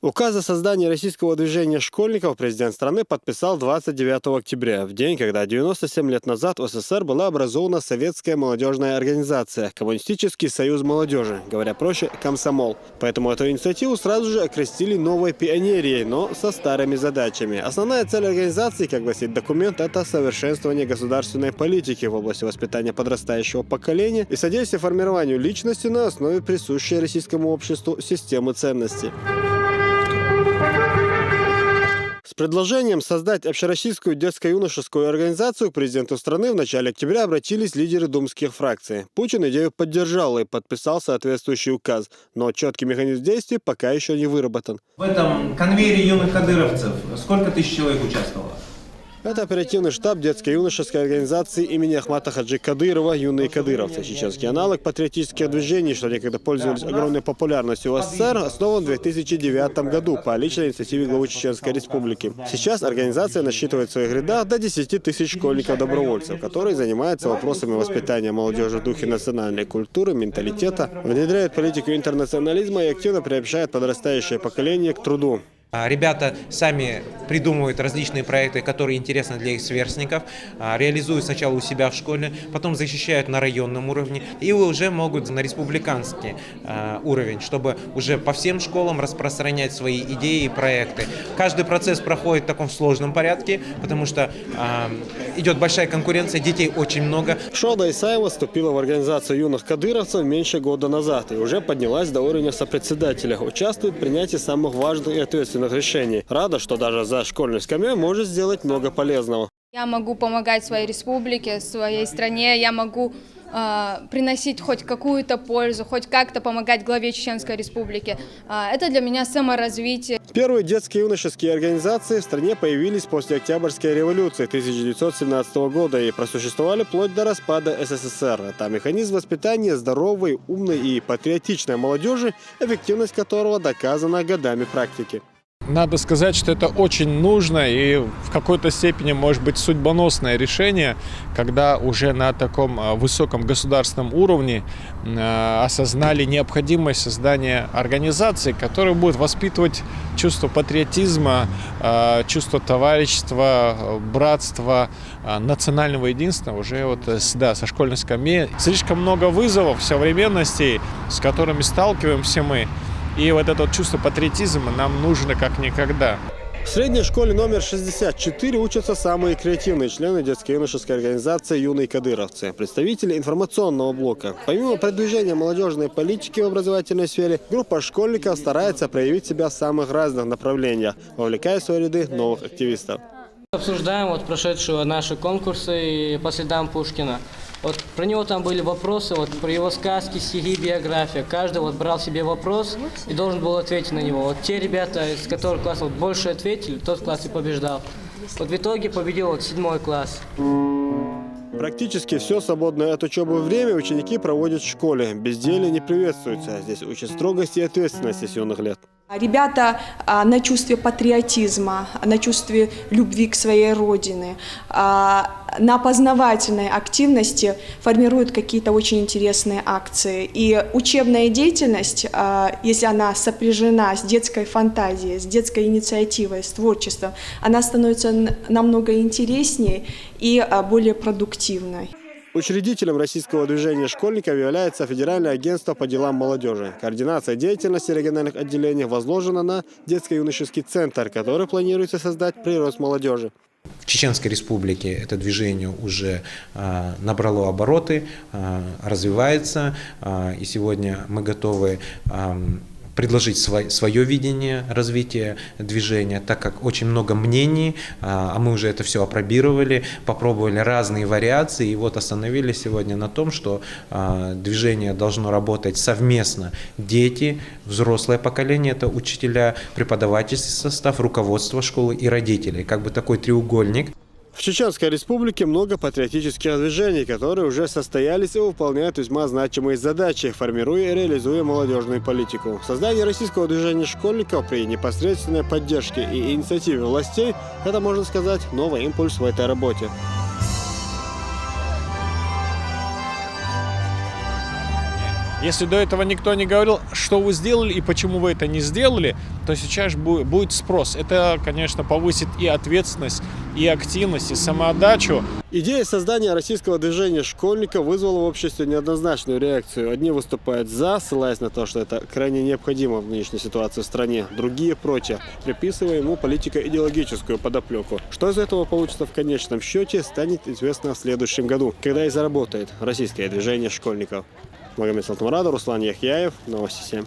Указ о создании российского движения школьников президент страны подписал 29 октября, в день, когда 97 лет назад в СССР была образована Советская молодежная организация «Коммунистический союз молодежи», говоря проще, комсомол. Поэтому эту инициативу сразу же окрестили новой пионерией, но со старыми задачами. Основная цель организации, как гласит документ, это совершенствование государственной политики в области воспитания подрастающего поколения и содействие формированию личности на основе присущей российскому обществу системы ценностей. С предложением создать общероссийскую детско-юношескую организацию к президенту страны в начале октября обратились лидеры думских фракций. Путин идею поддержал и подписал соответствующий указ, но четкий механизм действий пока еще не выработан. В этом конвейере юных кадыровцев сколько тысяч человек участвовало? Это оперативный штаб детско-юношеской организации имени Ахмата Хаджи Кадырова «Юные кадыровцы». Чеченский аналог патриотических движений, что некогда пользовались огромной популярностью в СССР, основан в 2009 году по личной инициативе главы Чеченской Республики. Сейчас организация насчитывает в своих рядах до 10 тысяч школьников-добровольцев, которые занимаются вопросами воспитания молодежи в духе национальной культуры, менталитета, внедряют политику интернационализма и активно приобщают подрастающее поколение к труду. Ребята сами придумывают различные проекты, которые интересны для их сверстников, реализуют сначала у себя в школе, потом защищают на районном уровне и уже могут на республиканский уровень, чтобы уже по всем школам распространять свои идеи и проекты. Каждый процесс проходит в таком сложном порядке, потому что идет большая конкуренция, детей очень много. Шода Исаева вступила в организацию юных кадыровцев меньше года назад и уже поднялась до уровня сопредседателя. Участвует в принятии самых важных и ответственных решений. Рада, что даже за школьной скамьей может сделать много полезного. Я могу помогать своей республике, своей стране, я могу приносить хоть какую-то пользу, хоть как-то помогать главе Чеченской Республики. Это для меня саморазвитие. Первые детско-юношеские организации в стране появились после Октябрьской революции 1917 года и просуществовали вплоть до распада СССР. Это механизм воспитания здоровой, умной и патриотичной молодежи, эффективность которого доказана годами практики. Надо сказать, что это очень нужно и в какой-то степени может быть судьбоносное решение, когда уже на таком высоком государственном уровне осознали необходимость создания организации, которая будет воспитывать чувство патриотизма, чувство товарищества, братства, национального единства уже со школьной скамьи. Слишком много вызовов современности, с которыми сталкиваемся мы. И это чувство патриотизма нам нужно как никогда. В средней школе номер 64 учатся самые креативные члены детско-юношеской организации «Юные кадыровцы», представители информационного блока. Помимо продвижения молодежной политики в образовательной сфере, группа школьников старается проявить себя в самых разных направлениях, вовлекая в свои ряды новых активистов. Обсуждаем прошедшие наши конкурсы по следам Пушкина. Про него там были вопросы, про его сказки, стихи, биография. Каждый брал себе вопрос и должен был ответить на него. Те ребята, из которых класс больше ответили, тот класс и побеждал. В итоге победил 7 класс. Практически все свободное от учебы время ученики проводят в школе. Безделье не приветствуется. Здесь учат строгости и ответственности с юных лет. Ребята на чувстве патриотизма, на чувстве любви к своей родине, на познавательной активности формируют какие-то очень интересные акции. И учебная деятельность, если она сопряжена с детской фантазией, с детской инициативой, с творчеством, она становится намного интереснее и более продуктивной. Учредителем российского движения школьников является Федеральное агентство по делам молодежи. Координация деятельности региональных отделений возложена на детско-юношеский центр, который планируется создать при рост молодежи. В Чеченской Республике это движение уже набрало обороты, развивается, и сегодня мы готовы предложить свое видение развития движения, так как очень много мнений, а мы уже это все опробировали, попробовали разные вариации и остановились сегодня на том, что движение должно работать совместно. Дети, взрослое поколение, это учителя, преподавательский состав, руководство школы и родители. Как бы такой треугольник. В Чеченской Республике много патриотических движений, которые уже состоялись и выполняют весьма значимые задачи, формируя и реализуя молодежную политику. Создание российского движения школьников при непосредственной поддержке и инициативе властей – это, можно сказать, новый импульс в этой работе. Если до этого никто не говорил, что вы сделали и почему вы это не сделали, то сейчас будет спрос. Это, конечно, повысит и ответственность, и активность, и самоотдачу. Идея создания российского движения школьников вызвала в обществе неоднозначную реакцию. Одни выступают за, ссылаясь на то, что это крайне необходимо в нынешней ситуации в стране, другие против, приписывая ему политико-идеологическую подоплеку. Что из этого получится в конечном счете, станет известно в следующем году, когда и заработает российское движение школьников. Магомед Салтмарадов, Руслан Яхьяев, Новости 7.